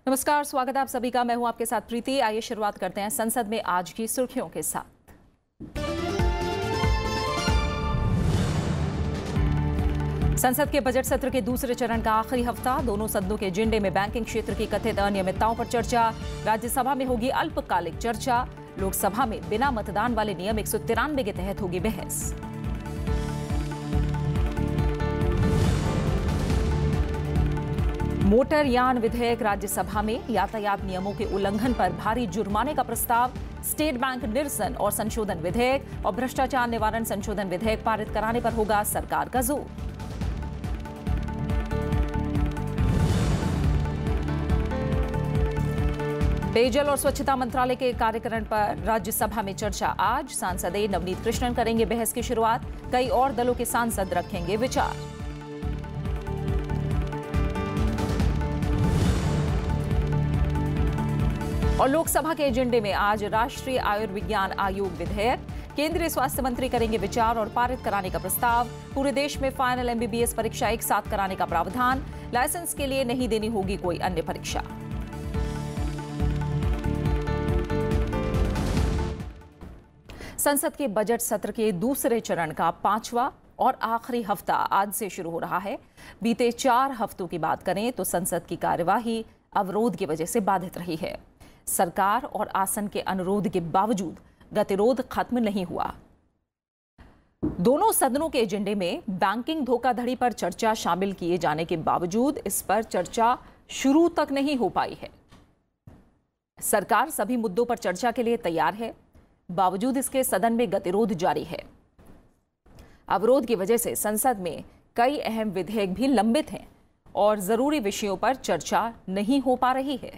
नमस्कार, स्वागत है आप सभी का। मैं हूं आपके साथ प्रीति। आइए शुरुआत करते हैं संसद में आज की सुर्खियों के साथ। संसद के बजट सत्र के दूसरे चरण का आखिरी हफ्ता। दोनों सदनों के एजेंडे में बैंकिंग क्षेत्र की कथित अनियमितताओं पर चर्चा। राज्यसभा में होगी अल्पकालिक चर्चा। लोकसभा में बिना मतदान वाले नियम 193 के तहत होगी बहस। मोटर यान विधेयक राज्यसभा में। यातायात नियमों के उल्लंघन पर भारी जुर्माने का प्रस्ताव। स्टेट बैंक निरसन और संशोधन विधेयक और भ्रष्टाचार निवारण संशोधन विधेयक पारित कराने पर होगा सरकार का जोर। पेयजल और स्वच्छता मंत्रालय के कार्यकारण पर राज्यसभा में चर्चा आज। सांसद नवनीत कृष्णन करेंगे बहस की शुरुआत। कई और दलों के सांसद रखेंगे विचार। और लोकसभा के एजेंडे में आज राष्ट्रीय आयुर्विज्ञान आयोग विधेयक। केंद्रीय स्वास्थ्य मंत्री करेंगे विचार और पारित कराने का प्रस्ताव। पूरे देश में फाइनल एमबीबीएस परीक्षा एक साथ कराने का प्रावधान। लाइसेंस के लिए नहीं देनी होगी कोई अन्य परीक्षा। संसद के बजट सत्र के दूसरे चरण का 5वां और आखिरी हफ्ता आज से शुरू हो रहा है। बीते 4 हफ्तों की बात करें तो संसद की कार्यवाही अवरोध की वजह से बाधित रही है। सरकार और आसन के अनुरोध के बावजूद गतिरोध खत्म नहीं हुआ। दोनों सदनों के एजेंडे में बैंकिंग धोखाधड़ी पर चर्चा शामिल किए जाने के बावजूद इस पर चर्चा शुरू तक नहीं हो पाई है। सरकार सभी मुद्दों पर चर्चा के लिए तैयार है, बावजूद इसके सदन में गतिरोध जारी है। अवरोध की वजह से संसद में कई अहम विधेयक भी लंबित हैं और जरूरी विषयों पर चर्चा नहीं हो पा रही है।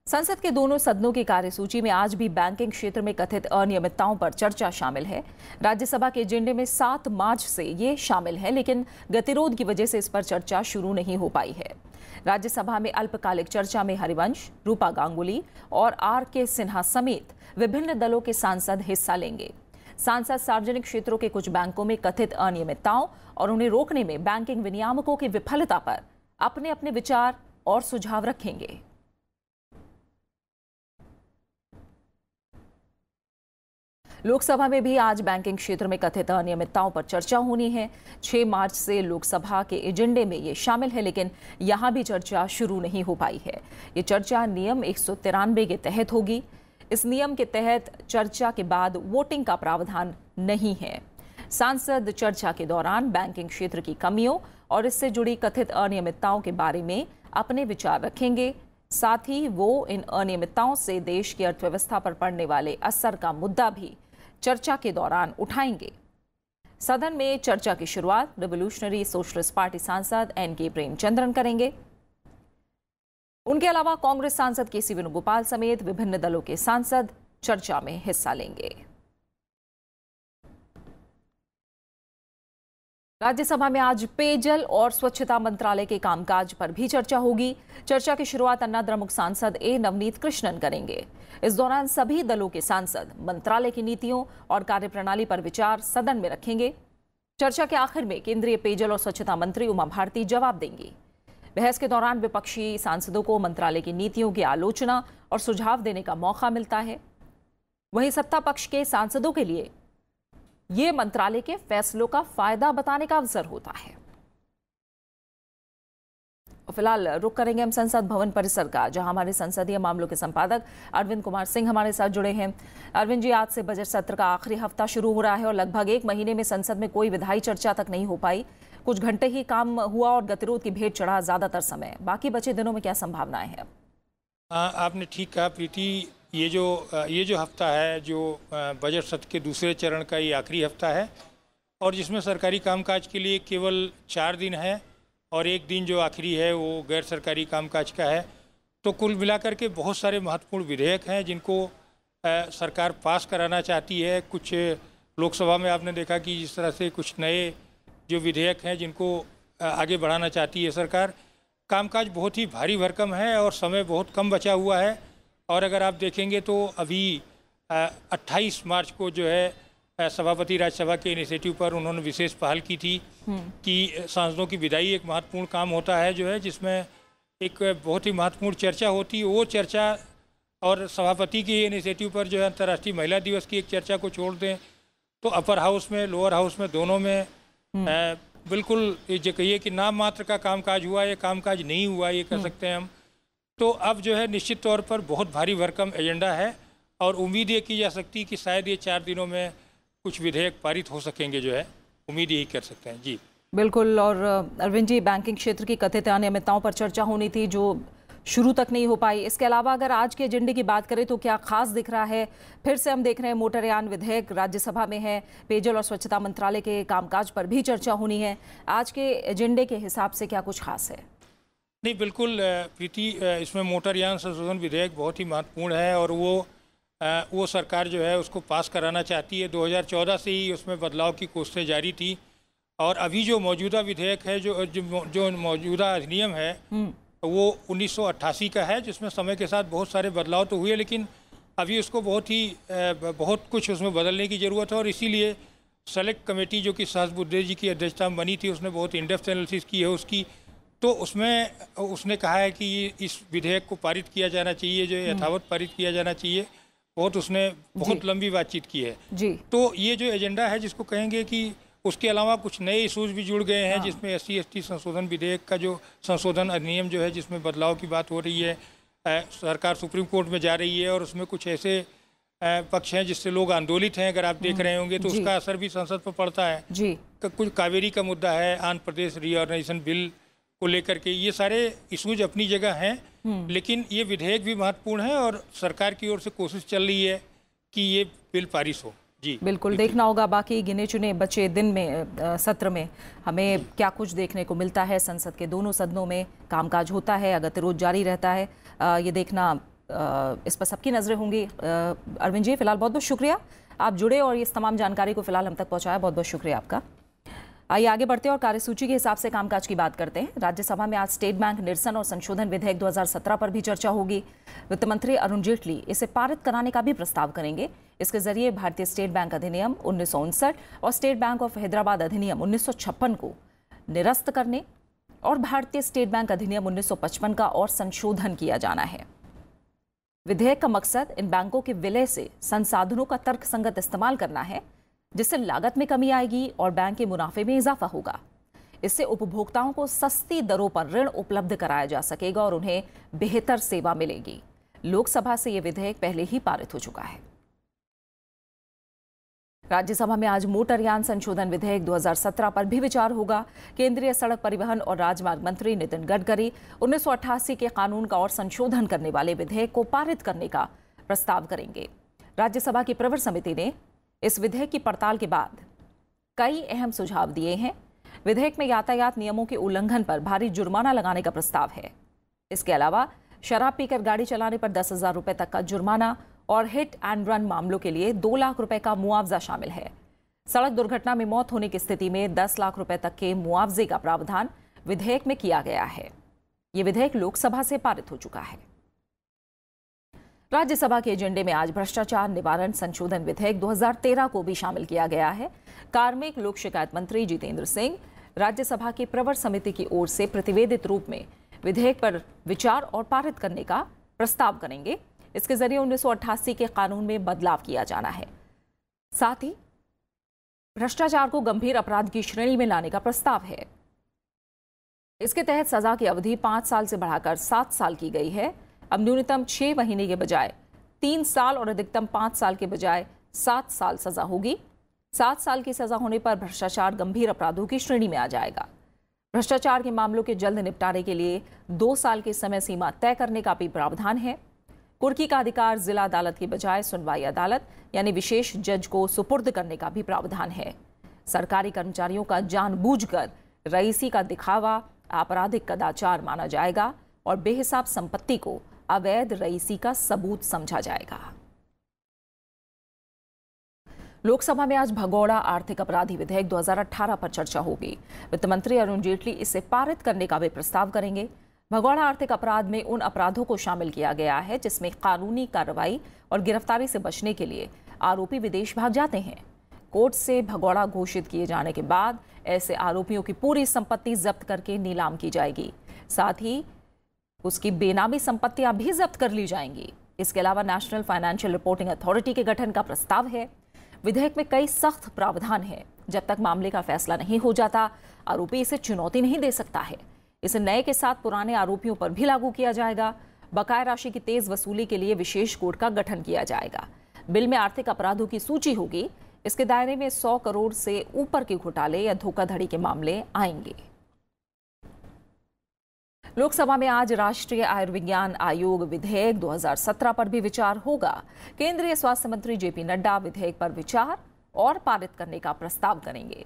संसद के दोनों सदनों की कार्यसूची में आज भी बैंकिंग क्षेत्र में कथित अनियमितताओं पर चर्चा शामिल है। राज्यसभा के एजेंडे में 7 मार्च से ये शामिल है, लेकिन गतिरोध की वजह से इस पर चर्चा शुरू नहीं हो पाई है। राज्यसभा में अल्पकालिक चर्चा में हरिवंश, रूपा गांगुली और आर.के. सिन्हा समेत विभिन्न दलों के सांसद हिस्सा लेंगे। सांसद सार्वजनिक क्षेत्रों के कुछ बैंकों में कथित अनियमितताओं और उन्हें रोकने में बैंकिंग विनियामकों की विफलता पर अपने अपने विचार और सुझाव रखेंगे। लोकसभा में भी आज बैंकिंग क्षेत्र में कथित अनियमितताओं पर चर्चा होनी है। 6 मार्च से लोकसभा के एजेंडे में ये शामिल है, लेकिन यहां भी चर्चा शुरू नहीं हो पाई है। ये चर्चा नियम 193 के तहत होगी। इस नियम के तहत चर्चा के बाद वोटिंग का प्रावधान नहीं है। सांसद चर्चा के दौरान बैंकिंग क्षेत्र की कमियों और इससे जुड़ी कथित अनियमितताओं के बारे में अपने विचार रखेंगे। साथ ही वो इन अनियमितताओं से देश की अर्थव्यवस्था पर पड़ने वाले असर का मुद्दा भी चर्चा के दौरान उठाएंगे। सदन में चर्चा की शुरुआत रिवोल्यूशनरी सोशलिस्ट पार्टी सांसद एन.के. प्रेमचंद्रन करेंगे। उनके अलावा कांग्रेस सांसद के.सी. वेणुगोपाल समेत विभिन्न दलों के सांसद चर्चा में हिस्सा लेंगे। राज्यसभा में आज पेयजल और स्वच्छता मंत्रालय के कामकाज पर भी चर्चा होगी। चर्चा की शुरुआत अन्ना द्रमुक सांसद नवनीत कृष्णन करेंगे। इस दौरान सभी दलों के सांसद मंत्रालय की नीतियों और कार्यप्रणाली पर विचार सदन में रखेंगे। चर्चा के आखिर में केंद्रीय पेयजल और स्वच्छता मंत्री उमा भारती जवाब देंगी। बहस के दौरान विपक्षी सांसदों को मंत्रालय की नीतियों की आलोचना और सुझाव देने का मौका मिलता है। वहीं सत्ता पक्ष के सांसदों के लिए ये मंत्रालय के फैसलों का फायदा बताने का अवसर होता है। फिलहाल रुक करेंगे हम संसद भवन परिसर का, जहां हमारे संसदीय मामलों के संपादक अरविंद कुमार सिंह हमारे साथ जुड़े हैं। अरविंद जी, आज से बजट सत्र का आखिरी हफ्ता शुरू हो रहा है और लगभग 1 महीने में संसद में कोई विधायी चर्चा तक नहीं हो पाई। कुछ घंटे ही काम हुआ और गतिरोध की भेंट चढ़ा ज्यादातर समय। बाकी बचे दिनों में क्या संभावनाएं हैं? आपने ठीक कहा प्रीति। ये जो हफ्ता है, जो बजट सत्र के दूसरे चरण का ये आखिरी हफ्ता है और जिसमें सरकारी कामकाज के लिए केवल 4 दिन है और 1 दिन जो आखिरी है वो गैर सरकारी कामकाज का है। तो कुल मिलाकर के बहुत सारे महत्वपूर्ण विधेयक हैं जिनको सरकार पास कराना चाहती है। कुछ लोकसभा में आपने देखा कि जिस तरह से कुछ नए जो विधेयक हैं जिनको आगे बढ़ाना चाहती है सरकार। कामकाज बहुत ही भारी भरकम है और समय बहुत कम बचा हुआ है। और अगर आप देखेंगे तो अभी 28 मार्च को जो है सभापति राज्यसभा के इनिशिएटिव पर उन्होंने विशेष पहल की थी कि सांसदों की विदाई एक महत्वपूर्ण काम होता है जो है, जिसमें एक बहुत ही महत्वपूर्ण चर्चा होती है। वो चर्चा और सभापति के इनिशिएटिव पर जो है अंतर्राष्ट्रीय महिला दिवस की एक चर्चा को छोड़ दें तो अपर हाउस में, लोअर हाउस में, दोनों में बिल्कुल ये कहिए कि नाम मात्र का कामकाज हुआ, ये कामकाज नहीं हुआ, ये कह सकते हैं हम। तो अब जो है निश्चित तौर पर बहुत भारी भरकम एजेंडा है और उम्मीद ये की जा सकती है कि शायद ये 4 दिनों में कुछ विधेयक पारित हो सकेंगे, जो है उम्मीद यही कर सकते हैं। जी बिल्कुल। और अरविंद जी, बैंकिंग क्षेत्र की कथित अनियमितताओं पर चर्चा होनी थी जो शुरू तक नहीं हो पाई। इसके अलावा अगर आज के एजेंडे की बात करें तो क्या खास दिख रहा है? फिर से हम देख रहे हैं मोटरयान विधेयक राज्यसभा में है, पेयजल और स्वच्छता मंत्रालय के कामकाज पर भी चर्चा होनी है। आज के एजेंडे के हिसाब से क्या कुछ खास है? नहीं, बिल्कुल प्रीति, इसमें मोटरयान संशोधन विधेयक बहुत ही महत्वपूर्ण है और वो सरकार जो है उसको पास कराना चाहती है। 2014 से ही उसमें बदलाव की कोशिशें जारी थी और अभी जो मौजूदा विधेयक है, जो मौजूदा अधिनियम है वो 1988 का है, जिसमें समय के साथ बहुत सारे बदलाव तो हुए, लेकिन अभी उसको बहुत कुछ उसमें बदलने की ज़रूरत है। और इसीलिए सेलेक्ट कमेटी जो कि सहस बुद्धे जी की अध्यक्षता में बनी थी, उसने बहुत इन डेप्थ एनालिसिस की है उसकी। तो उसमें उसने कहा है कि इस विधेयक को पारित किया जाना चाहिए, जो यथावत पारित किया जाना चाहिए। उसने बहुत लंबी बातचीत की है जी। तो ये जो एजेंडा है, जिसको कहेंगे कि उसके अलावा कुछ नए इशूज़ भी जुड़ गए हैं, जिसमें SC/ST संशोधन विधेयक का जो संशोधन अधिनियम जो है, जिसमें बदलाव की बात हो रही है। सरकार सुप्रीम कोर्ट में जा रही है और उसमें कुछ ऐसे पक्ष हैं जिससे लोग आंदोलित हैं, अगर आप देख रहे होंगे तो उसका असर भी संसद पर पड़ता है जी। कुछ कावेरी का मुद्दा है, आंध्र प्रदेश रीऑर्गेनाइजेशन बिल को लेकर के, ये सारे इशूज अपनी जगह हैं, लेकिन ये विधेयक भी महत्वपूर्ण है और सरकार की ओर से कोशिश चल रही है कि ये बिल पारित हो। जी बिल्कुल, देखना होगा बाकी गिने चुने बचे दिन में सत्र में हमें क्या कुछ देखने को मिलता है। संसद के दोनों सदनों में कामकाज होता है, गतिरोध जारी रहता है, ये देखना, इस पर सबकी नजरें होंगी। अरविंद जी, फिलहाल बहुत बहुत शुक्रिया, आप जुड़े और इस तमाम जानकारी को फिलहाल हम तक पहुंचाया, बहुत बहुत शुक्रिया आपका। आइए आगे बढ़ते हैं और कार्यसूची के हिसाब से कामकाज की बात करते हैं। राज्यसभा में आज स्टेट बैंक निरसन और संशोधन विधेयक 2017 पर भी चर्चा होगी। वित्त मंत्री अरुण जेटली इसे पारित कराने का भी प्रस्ताव करेंगे। इसके जरिए भारतीय स्टेट बैंक अधिनियम 1959 और स्टेट बैंक ऑफ हैदराबाद अधिनियम 1956 को निरस्त करने और भारतीय स्टेट बैंक अधिनियम 1955 का और संशोधन किया जाना है। विधेयक का मकसद इन बैंकों के विलय से संसाधनों का तर्कसंगत इस्तेमाल करना है, जिससे लागत में कमी आएगी और बैंक के मुनाफे में इजाफा होगा। इससे उपभोक्ताओं को सस्ती दरों पर ऋण उपलब्ध कराया जा सकेगा और उन्हें बेहतर सेवा मिलेगी। लोकसभा से यह विधेयक पहले ही पारित हो चुका है। राज्यसभा में आज मोटरयान संशोधन विधेयक 2017 पर भी विचार होगा। केंद्रीय सड़क परिवहन और राजमार्ग मंत्री नितिन गडकरी 1988 के कानून का और संशोधन करने वाले विधेयक को पारित करने का प्रस्ताव करेंगे। राज्यसभा की प्रवर समिति ने इस विधेयक की पड़ताल के बाद कई अहम सुझाव दिए हैं। विधेयक में यातायात नियमों के उल्लंघन पर भारी जुर्माना लगाने का प्रस्ताव है। इसके अलावा शराब पीकर गाड़ी चलाने पर 10,000 रुपए तक का जुर्माना और हिट एंड रन मामलों के लिए 2 लाख रुपए का मुआवजा शामिल है। सड़क दुर्घटना में मौत होने की स्थिति में 10 लाख रुपए तक के मुआवजे का प्रावधान विधेयक में किया गया है। यह विधेयक लोकसभा से पारित हो चुका है। राज्यसभा के एजेंडे में आज भ्रष्टाचार निवारण संशोधन विधेयक 2013 को भी शामिल किया गया है। कार्मिक लोक शिकायत मंत्री जितेंद्र सिंह राज्यसभा की प्रवर समिति की ओर से प्रतिवेदित रूप में विधेयक पर विचार और पारित करने का प्रस्ताव करेंगे। इसके जरिए 1988 के कानून में बदलाव किया जाना है। साथ ही भ्रष्टाचार को गंभीर अपराध की श्रेणी में लाने का प्रस्ताव है। इसके तहत सजा की अवधि 5 साल से बढ़ाकर 7 साल की गई है। अब न्यूनतम 6 महीने के बजाय 3 साल और अधिकतम 5 साल के बजाय 7 साल सजा होगी। 7 साल की सजा होने पर भ्रष्टाचार गंभीर अपराधों की श्रेणी में आ जाएगा। भ्रष्टाचार के मामलों के जल्द निपटारे के लिए 2 साल की समय सीमा तय करने का भी प्रावधान है। कुर्की का अधिकार जिला अदालत की बजाय सुनवाई अदालत यानी विशेष जज को सुपुर्द करने का भी प्रावधान है। सरकारी कर्मचारियों का जानबूझकर रईसी का दिखावा आपराधिक कदाचार माना जाएगा और बेहिसाब संपत्ति को अवैध रईसी का सबूत समझा जाएगा। लोकसभा में आज भगोड़ा आर्थिक अपराधी विधेयक 2018 पर चर्चा होगी। वित्त मंत्री अरुण जेटली इसे पारित करने का भी प्रस्ताव करेंगे। भगोड़ा आर्थिक अपराध में उन अपराधों को शामिल किया गया है जिसमें कानूनी कार्रवाई और गिरफ्तारी से बचने के लिए आरोपी विदेश भाग जाते हैं। कोर्ट से भगौड़ा घोषित किए जाने के बाद ऐसे आरोपियों की पूरी संपत्ति जब्त करके नीलाम की जाएगी। साथ ही उसकी बेनामी संपत्तियां भी जब्त कर ली जाएंगी। इसके अलावा नेशनल फाइनेंशियल रिपोर्टिंग अथॉरिटी के गठन का प्रस्ताव है। विधेयक में कई सख्त प्रावधान है। जब तक मामले का फैसला नहीं हो जाता, आरोपी इसे चुनौती नहीं दे सकता है। इसे नए के साथ पुराने आरोपियों पर भी लागू किया जाएगा। बकाया राशि की तेज वसूली के लिए विशेष कोर्ट का गठन किया जाएगा। बिल में आर्थिक अपराधों की सूची होगी। इसके दायरे में 100 करोड़ से ऊपर के घोटाले या धोखाधड़ी के मामले आएंगे। लोकसभा में आज राष्ट्रीय आयुर्विज्ञान आयोग विधेयक 2017 पर भी विचार होगा। केंद्रीय स्वास्थ्य मंत्री जेपी नड्डा विधेयक पर विचार और पारित करने का प्रस्ताव करेंगे।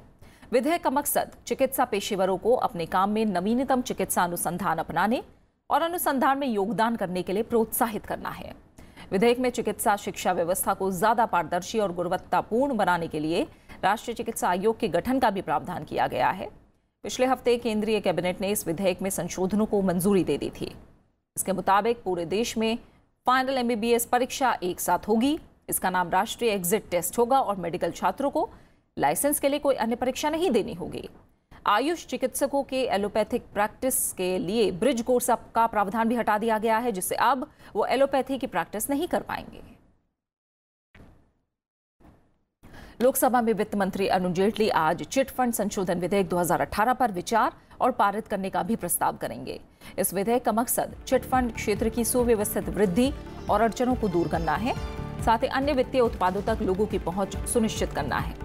विधेयक का मकसद चिकित्सा पेशेवरों को अपने काम में नवीनतम चिकित्सा अनुसंधान अपनाने और अनुसंधान में योगदान करने के लिए प्रोत्साहित करना है। विधेयक में चिकित्सा शिक्षा व्यवस्था को ज्यादा पारदर्शी और गुणवत्तापूर्ण बनाने के लिए राष्ट्रीय चिकित्सा आयोग के गठन का भी प्रावधान किया गया है। पिछले हफ्ते केंद्रीय कैबिनेट ने इस विधेयक में संशोधनों को मंजूरी दे दी थी। इसके मुताबिक पूरे देश में फाइनल MBBS परीक्षा एक साथ होगी। इसका नाम राष्ट्रीय एग्जिट टेस्ट होगा और मेडिकल छात्रों को लाइसेंस के लिए कोई अन्य परीक्षा नहीं देनी होगी। आयुष चिकित्सकों के एलोपैथिक प्रैक्टिस के लिए ब्रिज कोर्स का प्रावधान भी हटा दिया गया है, जिससे अब वो एलोपैथी की प्रैक्टिस नहीं कर पाएंगे। लोकसभा में वित्त मंत्री अरुण जेटली आज चिट फंड संशोधन विधेयक 2018 पर विचार और पारित करने का भी प्रस्ताव करेंगे। इस विधेयक का मकसद चिट फंड क्षेत्र की सुव्यवस्थित वृद्धि और अड़चनों को दूर करना है। साथ ही अन्य वित्तीय उत्पादों तक लोगों की पहुंच सुनिश्चित करना है।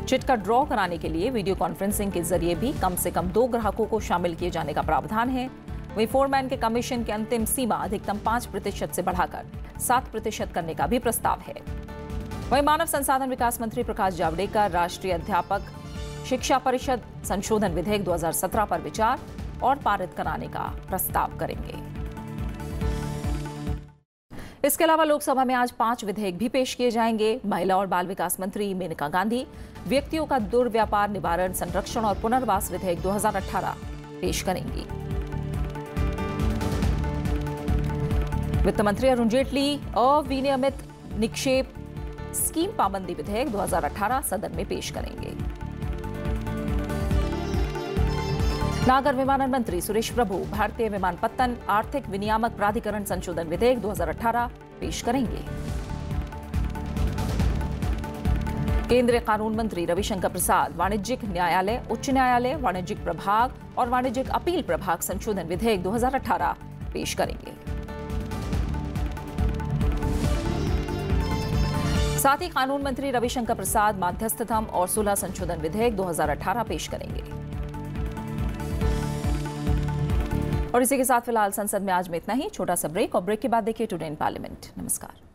चिट का ड्रॉ कराने के लिए वीडियो कॉन्फ्रेंसिंग के जरिए भी कम से कम 2 ग्राहकों को शामिल किए जाने का प्रावधान है। वहीं फोरमैन के कमीशन की अंतिम सीमा अधिकतम 5% से बढ़ाकर 7% करने का भी प्रस्ताव है। वहीं मानव संसाधन विकास मंत्री प्रकाश जावड़ेकर राष्ट्रीय अध्यापक शिक्षा परिषद संशोधन विधेयक 2017 पर विचार और पारित कराने का प्रस्ताव करेंगे। इसके अलावा लोकसभा में आज 5 विधेयक भी पेश किए जाएंगे। महिला और बाल विकास मंत्री मेनका गांधी व्यक्तियों का दुर्व्यापार निवारण, संरक्षण और पुनर्वास विधेयक 2018 पेश करेंगी। वित्त मंत्री अरुण जेटली अविनियमित निक्षेप स्कीम पाबंदी विधेयक 2018 सदन में पेश करेंगे। नागर विमानन मंत्री सुरेश प्रभु भारतीय विमानपत्तन आर्थिक विनियामक प्राधिकरण संशोधन विधेयक 2018 पेश करेंगे। केंद्रीय कानून मंत्री रविशंकर प्रसाद वाणिज्यिक न्यायालय, उच्च न्यायालय, वाणिज्यिक प्रभाग और वाणिज्यिक अपील प्रभाग संशोधन विधेयक 2018 पेश करेंगे। साथ ही कानून मंत्री रविशंकर प्रसाद मध्यस्थता और सुलह संशोधन विधेयक 2018 पेश करेंगे। और इसी के साथ फिलहाल संसद में आज में इतना ही। छोटा सा ब्रेक और ब्रेक के बाद देखिए टुडे इन पार्लियामेंट। नमस्कार।